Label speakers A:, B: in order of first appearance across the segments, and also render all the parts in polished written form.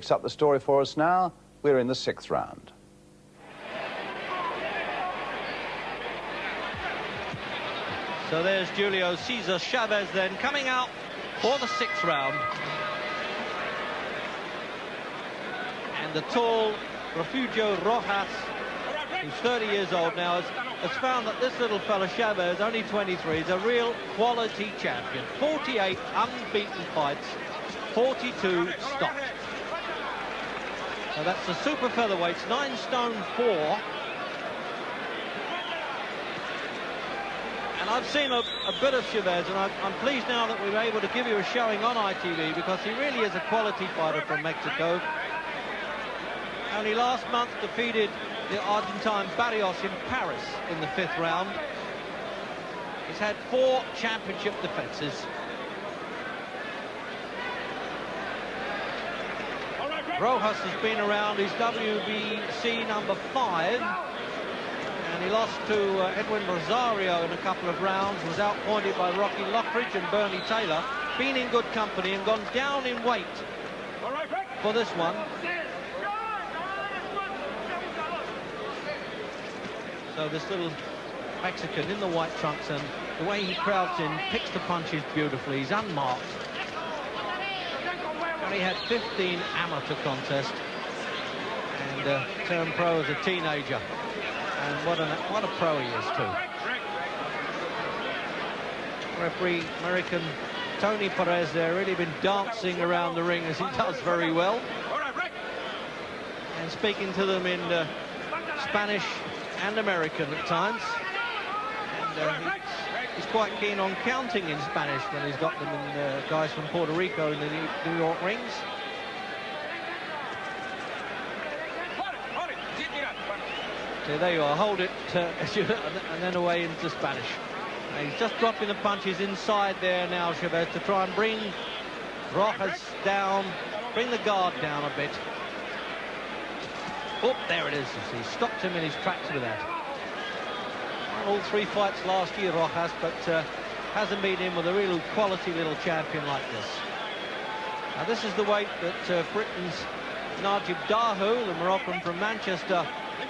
A: Picks up the story for us now. We're in the 6th round.
B: So there's Julio Cesar Chavez then coming out for the 6th round. And the tall Refugio Rojas, who's 30 years old now, has found that this little fella Chavez, only 23, is a real quality champion. 48 unbeaten fights, 42 stopped. So that's the super featherweights, 9 stone 4. And I've seen a bit of Chavez, and I'm pleased now that we were able to give you a showing on ITV, because he really is a quality fighter from Mexico. Only last month defeated the Argentine Barrios in Paris in the 5th round. He's had 4 championship defenses. Rojas has been around, he's WBC number 5, and he lost to Edwin Rosario in a couple of rounds, was outpointed by Rocky Lockridge and Bernie Taylor, been in good company and gone down in weight for this one. So this little Mexican in the white trunks, and the way he crowds in, picks the punches beautifully, he's unmarked. He had 15 amateur contests and turned pro as a teenager, and what a pro he is too. Referee American Tony Perez there, really been dancing around the ring, as he does very well, and speaking to them in Spanish and American at times, and he's quite keen on counting in Spanish when he's got them in guys from Puerto Rico in the New York rings. So there you are, hold it, and then away into Spanish. And he's just dropping the punches inside there now, Chavez, to try and bring Rojas down, bring the guard down a bit. Oh, there it is. He stopped him in his tracks with that. All 3 fights last year, Rojas, but hasn't been in with a real quality little champion like this. Now this is the weight that Britain's Najib Dahu, the Moroccan from Manchester,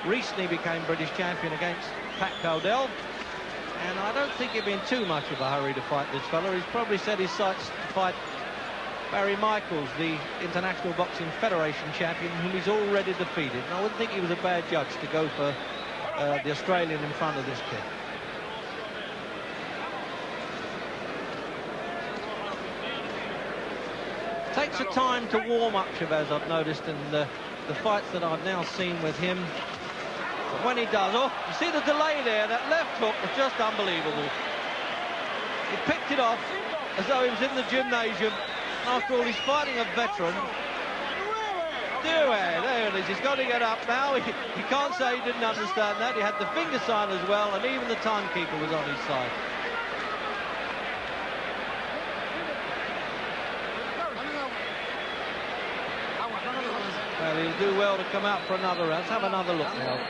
B: recently became British champion against Pat Cowdell. And I don't think he'd been too much of a hurry to fight this fella. He's probably set his sights to fight Barry Michaels, the International Boxing Federation champion, whom he's already defeated. And I wouldn't think he was a bad judge to go for the Australian in front of this kid. Takes a time to warm up, Chavez, I've noticed in the fights that I've now seen with him. But when he does, oh, you see the delay there, that left hook was just unbelievable. He picked it off as though he was in the gymnasium. After all, he's fighting a veteran. There it is, he's got to get up now. He can't say he didn't understand that. He had the finger sign as well, and even the timekeeper was on his side. Well, he'll do well to come out for another round. Let's have another look now.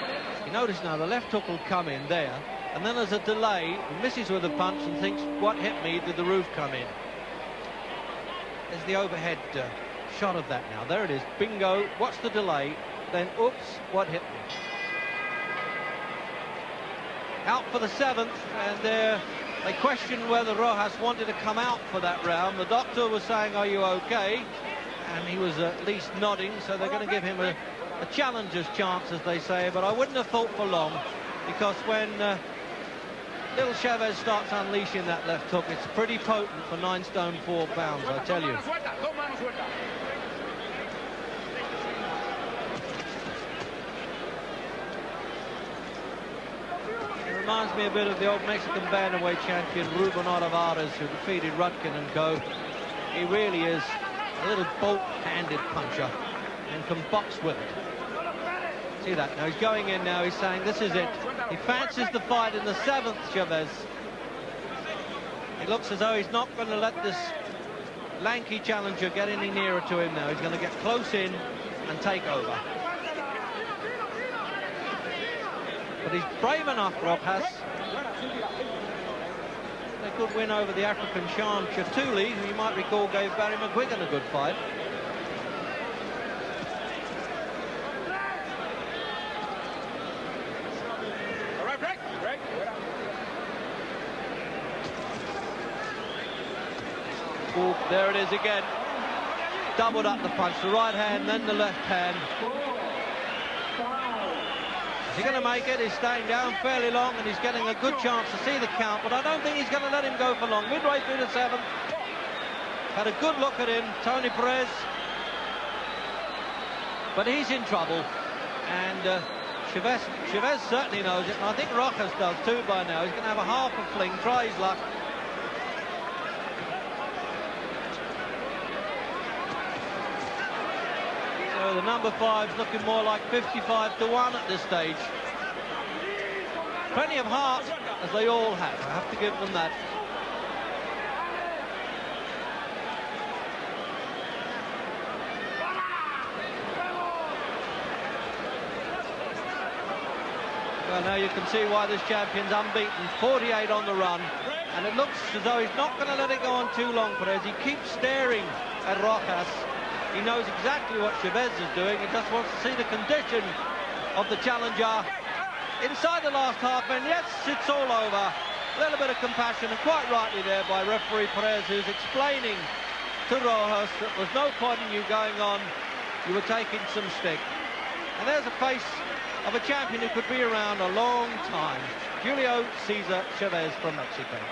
B: You notice now the left hook will come in there, and then there's a delay. He misses with a punch and thinks, what hit me? Did the roof come in? There's the overhead shot of that now. There it is. Bingo. What's the delay? Then, oops, what hit me? Out for the 7th, and they questioned whether Rojas wanted to come out for that round. The doctor was saying, are you okay? And he was at least nodding, so they're going to give him a challenger's chance, as they say. But I wouldn't have thought for long, because when little Chavez starts unleashing that left hook, it's pretty potent for 9 stone 4 pounds, I tell you. It reminds me a bit of the old Mexican bantamweight champion Ruben Olivares, who defeated Rudkin and co. He really is a little bolt-handed puncher and can box with it. See that now, he's going in now, he's saying this is it. He fancies the fight in the 7th, Chavez. It looks as though he's not going to let this lanky challenger get any nearer to him now. He's going to get close in and take over. But he's brave enough, Rojas. A good win over the African Sean Chatuli, who you might recall gave Barry McGuigan a good fight. There it is again. Doubled up the punch, the right hand, then the left hand. Is he going to make it? He's staying down fairly long, and he's getting a good chance to see the count, but I don't think he's going to let him go for long. Midway through the 7th. Had a good look at him, Tony Perez. But he's in trouble. And Chavez certainly knows it, and I think Rojas does too by now. He's going to have a half a fling, try his luck. So the number 5's looking more like 55-1 at this stage. Plenty of heart, as they all have. I have to give them that. Well, now you can see why this champion's unbeaten. 48 on the run, and it looks as though he's not going to let it go on too long, Perez. He keeps staring at Rojas. He knows exactly what Chavez is doing. He just wants to see the condition of the challenger inside the last half, and yes, it's all over. A little bit of compassion, and quite rightly there by referee Perez, who's explaining to Rojas that there's no point in you going on. You were taking some stick. And there's a face of a champion who could be around a long time. Julio Cesar Chavez from Mexico.